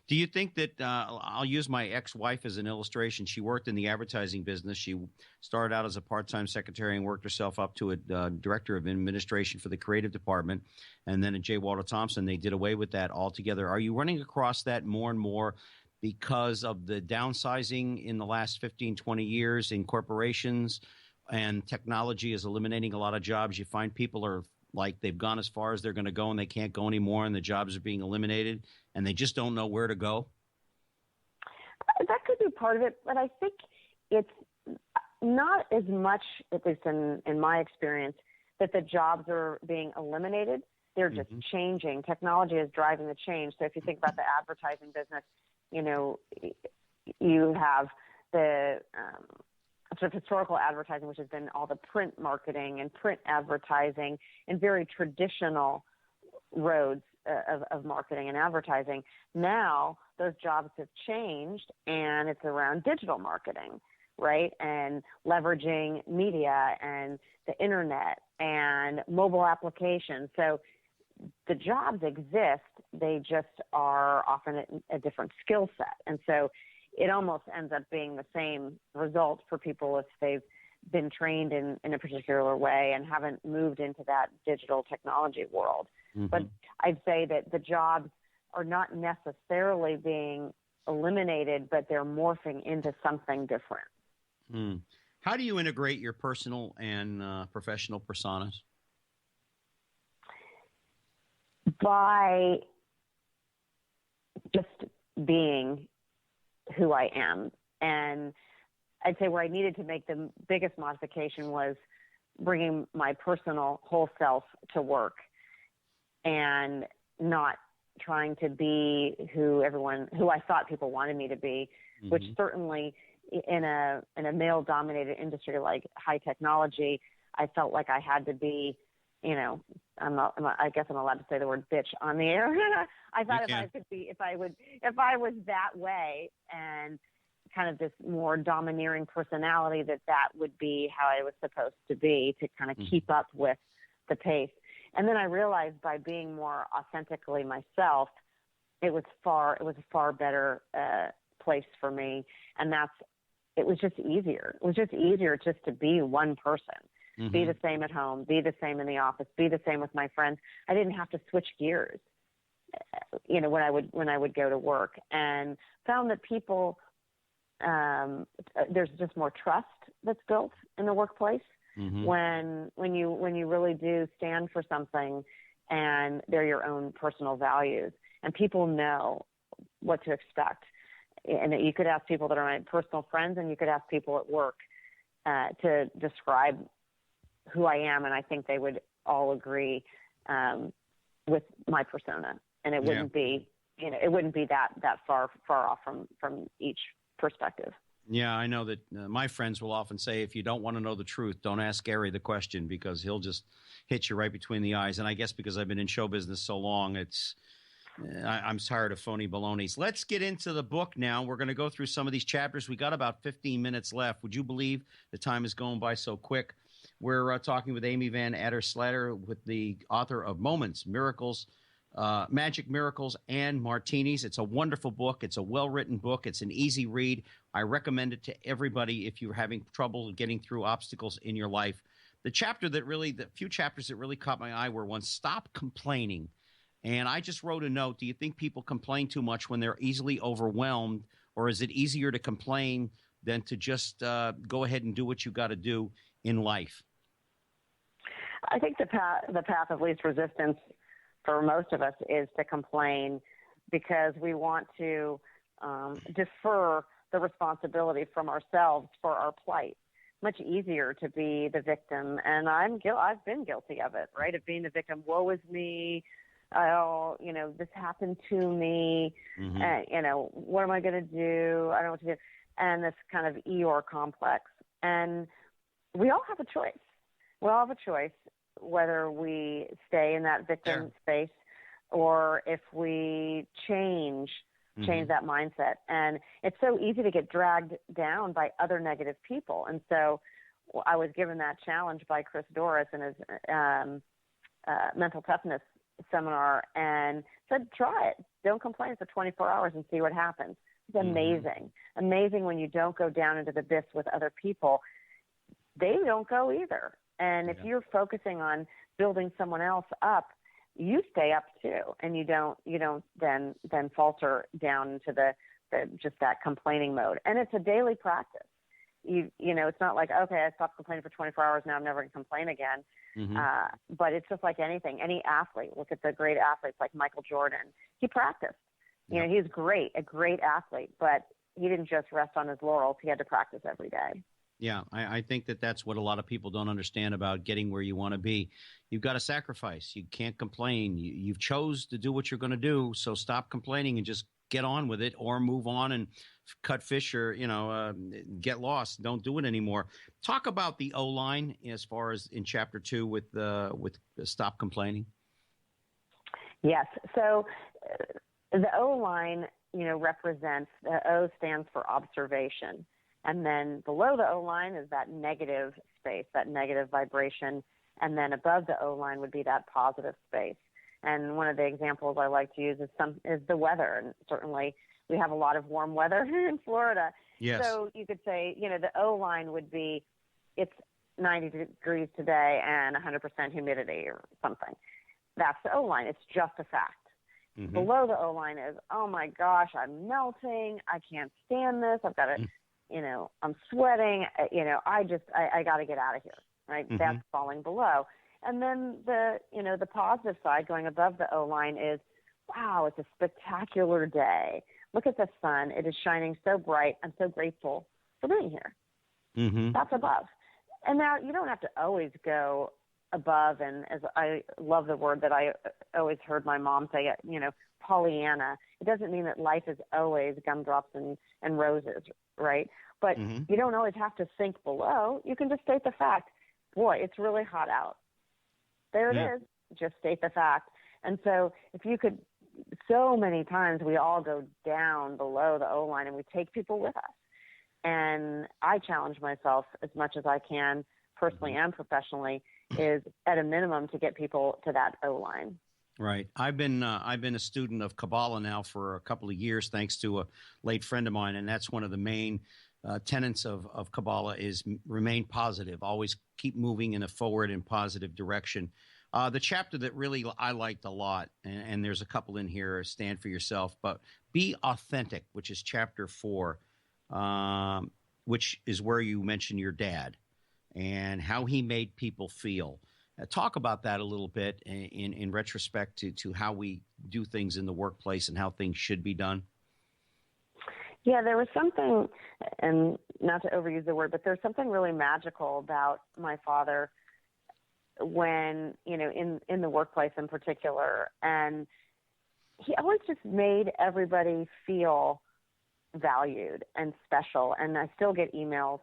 Do you think that I'll use my ex-wife as an illustration? She worked in the advertising business. She started out as a part-time secretary and worked herself up to a director of administration for the creative department. And then at J. Walter Thompson, they did away with that altogether. Are you running across that more and more because of the downsizing in the last 15, 20 years in corporations, and technology is eliminating a lot of jobs? You find people are like they've gone as far as they're going to go and they can't go anymore, and the jobs are being eliminated and they just don't know where to go? That could be part of it, but I think it's not as much, at least in my experience, that the jobs are being eliminated. They're just changing. Technology is driving the change. So if you think about the advertising business, you have the sort of historical advertising, which has been all the print marketing and print advertising and very traditional roads of marketing and advertising. Now those jobs have changed, and it's around digital marketing, right? And leveraging media and the internet and mobile applications. So the jobs exist, they just are often a different skill set. And so it almost ends up being the same result for people if they've been trained in a particular way and haven't moved into that digital technology world. But I'd say that the jobs are not necessarily being eliminated, but they're morphing into something different. How do you integrate your personal and professional personas? By just being who I am. And I'd say where I needed to make the biggest modification was bringing my personal whole self to work and not trying to be who I thought people wanted me to be, which certainly in a male-dominated industry like high technology, I felt like I had to be, I guess I'm allowed to say the word bitch on the air. I thought if I was that way and kind of this more domineering personality, that would be how I was supposed to be to kind of keep up with the pace. And then I realized by being more authentically myself, it was a far better place for me. And it was just easier. It was just easier just to be one person. Be the same at home, be the same in the office, be the same with my friends. I didn't have to switch gears, when I would go to work, and found that people, there's just more trust that's built in the workplace when you really do stand for something and they're your own personal values, and people know what to expect. and you could ask people that are my personal friends, and you could ask people at work to describe who I am, and I think they would all agree with my persona, and it wouldn't be, it wouldn't be that far off from each perspective. Yeah, I know that my friends will often say, if you don't want to know the truth, don't ask Gary the question, because he'll just hit you right between the eyes. And I guess because I've been in show business so long, I'm tired of phony balonies. Let's get into the book now. We're going to go through some of these chapters. We got about 15 minutes left. Would you believe the time is going by so quick? We're talking with Amy Van Atta Slater, with the author of Moments, Miracles, Magic Miracles, and Martinis. It's a wonderful book. It's a well-written book. It's an easy read. I recommend it to everybody if you're having trouble getting through obstacles in your life. The few chapters that really caught my eye were one, Stop Complaining. And I just wrote a note. Do you think people complain too much when they're easily overwhelmed, or is it easier to complain than to just go ahead and do what you got to do in life? I think the path of least resistance for most of us is to complain, because we want to defer the responsibility from ourselves for our plight. Much easier to be the victim, and I've been guilty of it, right? Of being the victim. Woe is me. Oh, this happened to me. Mm-hmm. What am I going to do? I don't know what to do. And this kind of Eeyore complex. And we all have a choice. We all have a choice whether we stay in that victim space or if we change that mindset. And it's so easy to get dragged down by other negative people. And so I was given that challenge by Chris Dorris in his mental toughness seminar, and said, try it. Don't complain for 24 hours and see what happens. It's amazing. Amazing when you don't go down into the abyss with other people. They don't go either. And if you're focusing on building someone else up, you stay up too, and you don't then falter down into the just that complaining mode. And it's a daily practice. It's not like, okay, I stopped complaining for 24 hours, now I'm never going to complain again. But it's just like anything. Any athlete, look at the great athletes like Michael Jordan. He practiced. He's a great athlete, but he didn't just rest on his laurels. He had to practice every day. Yeah, I think that's what a lot of people don't understand about getting where you want to be. You've got to sacrifice. You can't complain. You've chose to do what you're going to do, so stop complaining and just get on with it, or move on and cut fish, or get lost. Don't do it anymore. Talk about the O-line as far as in chapter 2 with Stop Complaining. Yes. So the O-line, represents, the O stands for observation. And then below the O-line is that negative space, that negative vibration. And then above the O-line would be that positive space. And one of the examples I like to use is the weather. And certainly we have a lot of warm weather here in Florida. Yes. So you could say, the O-line would be, it's 90 degrees today and 100% humidity or something. That's the O-line. It's just a fact. Mm-hmm. Below the O-line is, oh my gosh, I'm melting. I can't stand this. I've got to, I'm sweating. I got to get out of here. Right. Mm-hmm. That's falling below. And then the positive side going above the O-line is, wow, it's a spectacular day. Look at the sun. It is shining so bright. I'm so grateful for being here. Mm-hmm. That's above. And now you don't have to always go above. And as I love the word that I always heard my mom say, Pollyanna. It doesn't mean that life is always gumdrops and roses, right? But you don't always have to sink below. You can just state the fact, boy, it's really hot out. There it is. Just state the fact. And so if you could, so many times we all go down below the O-line and we take people with us. And I challenge myself as much as I can, personally and professionally, is at a minimum to get people to that O-line. Right. I've been a student of Kabbalah now for a couple of years, thanks to a late friend of mine. And that's one of the main tenets of Kabbalah is remain positive, always keep moving in a forward and positive direction. The chapter that really I liked a lot, and there's a couple in here, Stand for Yourself, but Be Authentic, which is chapter 4, which is where you mention your dad and how he made people feel. Talk about that a little bit in retrospect to how we do things in the workplace and how things should be done. Yeah, there was something, and not to overuse the word, but there's something really magical about my father when, in the workplace in particular. And he always just made everybody feel valued and special. And I still get emails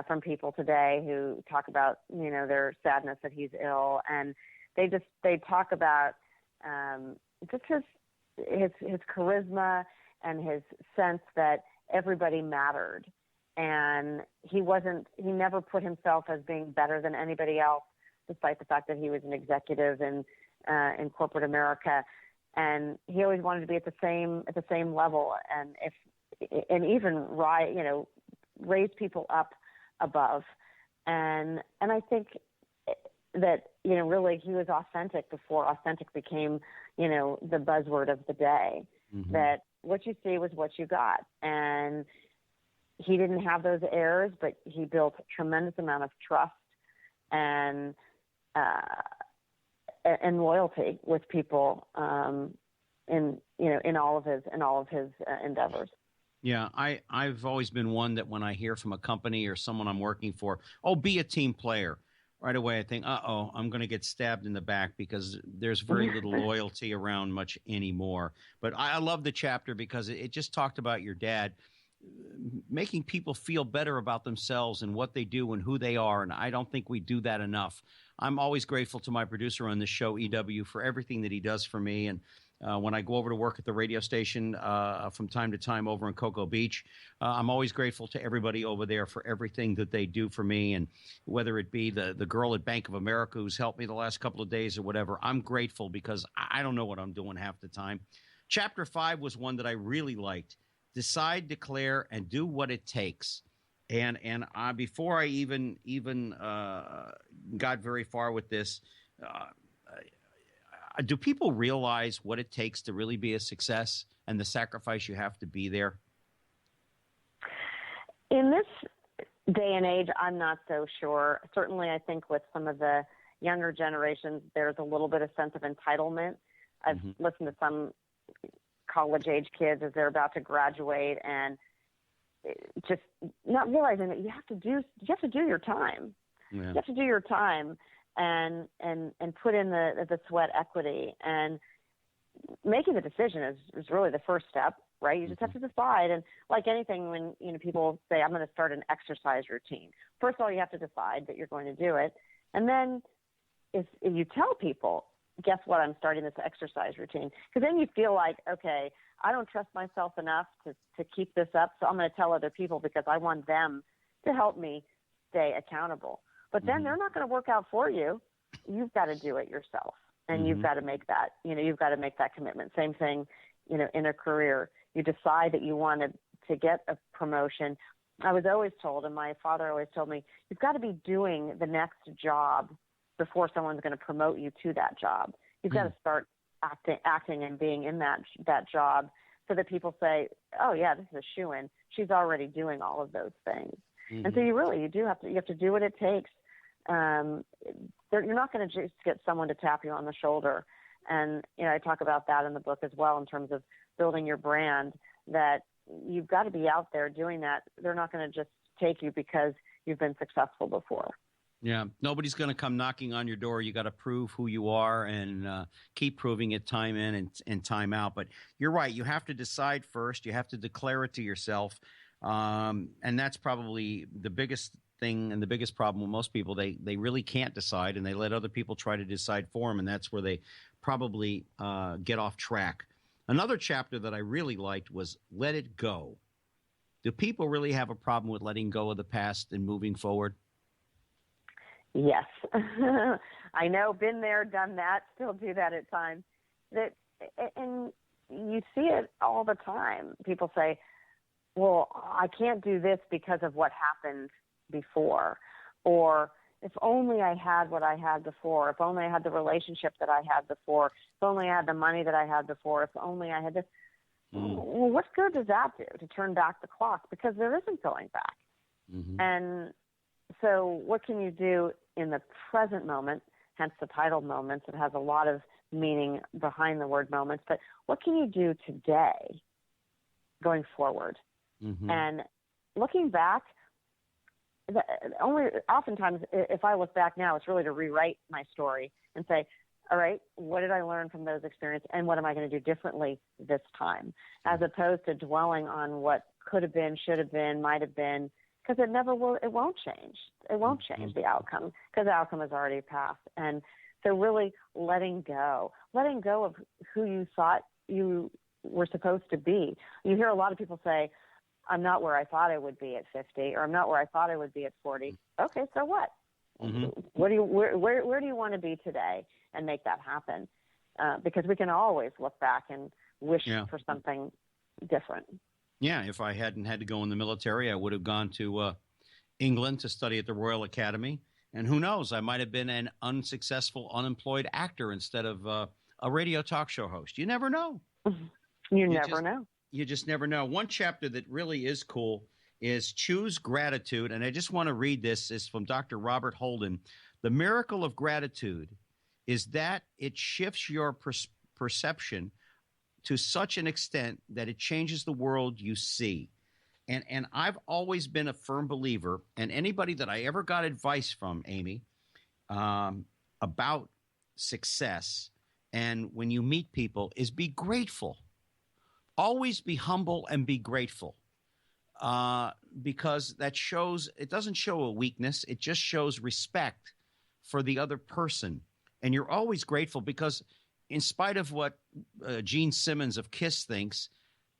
from people today who talk about, their sadness that he's ill. And they talk about just his charisma and his sense that everybody mattered. And he never put himself as being better than anybody else, despite the fact that he was an executive in corporate America. And he always wanted to be at the same level, and even raise people up above. And I think that, really he was authentic before authentic became, the buzzword of the day. Mm-hmm. That what you see was what you got. And he didn't have those airs, but he built a tremendous amount of trust and loyalty with people in all of his endeavors. Yeah, I've always been one that when I hear from a company or someone I'm working for, be a team player. Right away, I think, I'm going to get stabbed in the back because there's very little loyalty around much anymore. But I love the chapter because it just talked about your dad making people feel better about themselves and what they do and who they are. And I don't think we do that enough. I'm always grateful to my producer on this show, EW, for everything that he does for me. And when I go over to work at the radio station from time to time over in Cocoa Beach, I'm always grateful to everybody over there for everything that they do for me. And whether it be the girl at Bank of America who's helped me the last couple of days or whatever, I'm grateful because I don't know what I'm doing half the time. Chapter 5 was one that I really liked. Decide, declare, and do what it takes. And before I even got very far with this, do people realize what it takes to really be a success and the sacrifice you have to be there? In this day and age, I'm not so sure. Certainly, I think with some of the younger generations, there's a little bit of sense of entitlement. I've listened to some college-age kids as they're about to graduate and just not realizing that you have to do your time. Yeah. You have to do your time and put in the sweat equity, and making the decision is really the first step, right? You just have to decide. And like anything, when people say, I'm going to start an exercise routine, first of all, you have to decide that you're going to do it. And then if you tell people, guess what, I'm starting this exercise routine, because then you feel like, okay, I don't trust myself enough to keep this up, so I'm going to tell other people because I want them to help me stay accountable. But then they're not going to work out for you. You've got to do it yourself, and you've got to make that, you've got to make that commitment. Same thing, in a career. You decide that you want to get a promotion. I was always told, and my father always told me, you've got to be doing the next job before someone's going to promote you to that job. You've got to start acting and being in that job so that people say, oh yeah, this is a shoo-in. She's already doing all of those things. And so you have to do what it takes. You're not going to just get someone to tap you on the shoulder. And, I talk about that in the book as well in terms of building your brand, that you've got to be out there doing that. They're not going to just take you because you've been successful before. Yeah, nobody's going to come knocking on your door. You got to prove who you are and keep proving it time in and time out. But you're right. You have to decide first. You have to declare it to yourself. And that's probably the biggest thing and the biggest problem with most people. They really can't decide, and they let other people try to decide for them, and that's where they probably get off track. Another chapter that I really liked was Let It Go. Do people really have a problem with letting go of the past and moving forward? Yes. I know, been there, done that, still do that at times. And you see it all the time. People say, well, I can't do this because of what happened before. Or if only I had what I had before, if only I had the relationship that I had before, if only I had the money that I had before, if only I had this. Well, what good does that do to turn back the clock? Because there isn't going back. And so what can you do in the present moment, hence the title Moments? It has a lot of meaning behind the word moments. But what can you do today going forward Mm-hmm. And looking back, oftentimes, if I look back now, it's really to rewrite my story and say, all right, what did I learn from those experiences, and what am I going to do differently this time, as opposed to dwelling on what could have been, should have been, might have been, because it never will. It won't change. It won't change the outcome, because the outcome has already passed. And so really letting go of who you thought you were supposed to be. You hear a lot of people say, I'm not where I thought I would be at 50, or I'm not where I thought I would be at 40. Okay, so what? Mm-hmm. Where do you want to be today, and make that happen? Because we can always look back and wish for something different. Yeah, if I hadn't had to go in the military, I would have gone to England to study at the Royal Academy. And who knows, I might have been an unsuccessful, unemployed actor instead of a radio talk show host. You never know. You never know. You just never know. One chapter that really is cool is Choose Gratitude. And I just want to read this. It's from Dr. Robert Holden. The miracle of gratitude is that it shifts your perception to such an extent that it changes the world you see. And I've always been a firm believer, and anybody that I ever got advice from, Amy, about success, and when you meet people, is be grateful. Always be humble and be grateful, because that shows, it doesn't show a weakness. It just shows respect for the other person. And you're always grateful, because in spite of what Gene Simmons of Kiss thinks,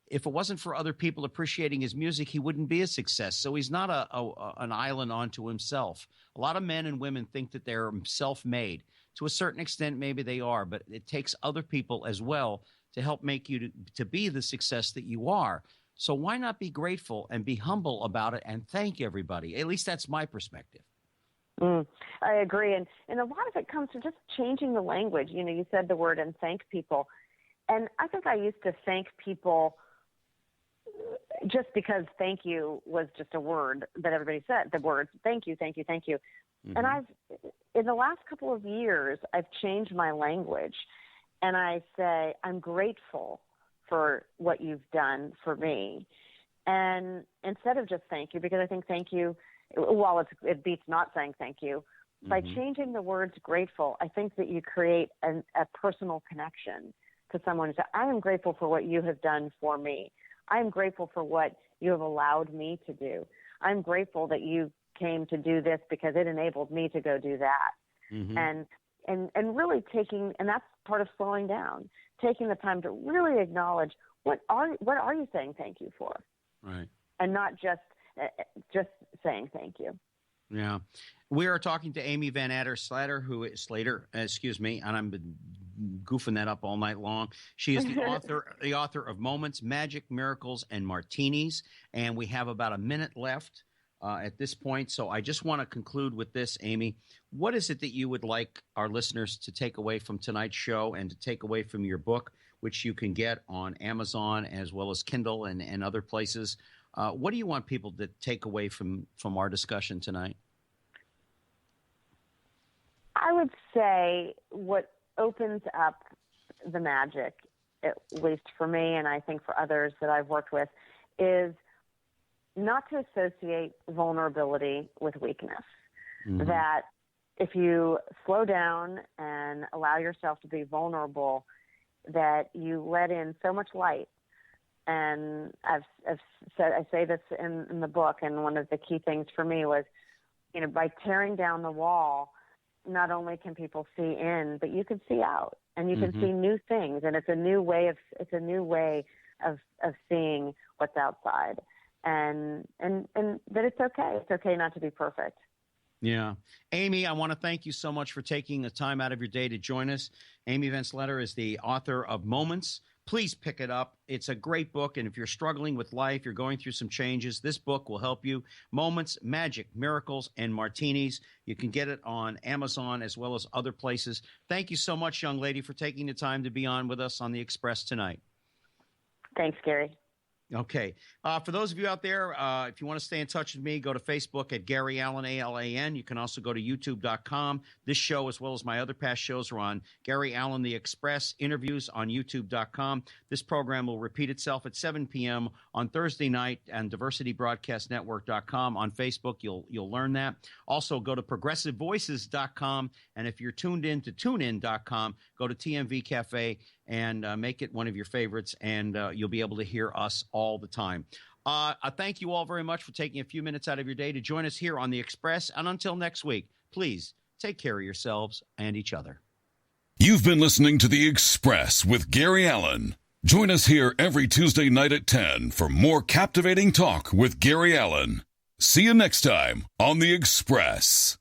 if it wasn't for other people appreciating his music, he wouldn't be a success. So he's not an island unto himself. A lot of men and women think that they're self-made. To a certain extent, maybe they are, but it takes other people as well to help make you to be the success that you are. So why not be grateful and be humble about it and thank everybody? At least that's my perspective. I agree. And a lot of it comes to just changing the language. You know, you said the word and thank people. And I think I used to thank people just because thank you was just a word that everybody said, the words, thank you, thank you, thank you. Mm-hmm. And in the last couple of years, I've changed my language, and I say, I'm grateful for what you've done for me. And instead of just thank you, because I think thank you, while it beats not saying thank you, by changing the words grateful, I think that you create a personal connection to someone. So I am grateful for what you have done for me. I am grateful for what you have allowed me to do. I'm grateful that you came to do this because it enabled me to go do that. Mm-hmm. And really taking, and that's part of slowing down, taking the time to really acknowledge what are you saying thank you for? Right. And not just saying thank you. Yeah. We are talking to Amy Van Atta Slater, and I'm goofing that up all night long. She is the author of Moments, Magic, Miracles, and Martinis. And we have about a minute left at this point. So I just want to conclude with this, Amy. What is it that you would like our listeners to take away from tonight's show and to take away from your book, which you can get on Amazon as well as Kindle and other places? What do you want people to take away from our discussion tonight? I would say what opens up the magic, at least for me, and I think for others that I've worked with, is not to associate vulnerability with weakness. Mm-hmm. That if you slow down and allow yourself to be vulnerable, that you let in so much light. And I say this in the book, and one of the key things for me was, by tearing down the wall, not only can people see in, but you can see out, and you can see new things, and it's a new way of seeing what's outside, and that it's okay. It's okay not to be perfect. Yeah. Amy, I want to thank you so much for taking the time out of your day to join us. Amy Van Slater is the author of Moments. Please pick it up. It's a great book, and if you're struggling with life, you're going through some changes, this book will help you. Moments, Magic, Miracles, and Martinis. You can get it on Amazon as well as other places. Thank you so much, young lady, for taking the time to be on with us on The Express tonight. Thanks, Gary. Okay. For those of you out there, if you want to stay in touch with me, go to Facebook at Gary Allen, ALAN. You can also go to youtube.com. This show, as well as my other past shows, are on Gary Allen, The Express, interviews on youtube.com. This program will repeat itself at 7 p.m. on Thursday night and diversitybroadcastnetwork.com. On Facebook, you'll learn that. Also, go to progressivevoices.com. And if you're tuned in to tunein.com, go to TMV Cafe and make it one of your favorites, and you'll be able to hear us all the time. I thank you all very much for taking a few minutes out of your day to join us here on The Express. And until next week, please take care of yourselves and each other. You've been listening to The Express with Gary Allen. Join us here every Tuesday night at 10 for more captivating talk with Gary Allen. See you next time on The Express.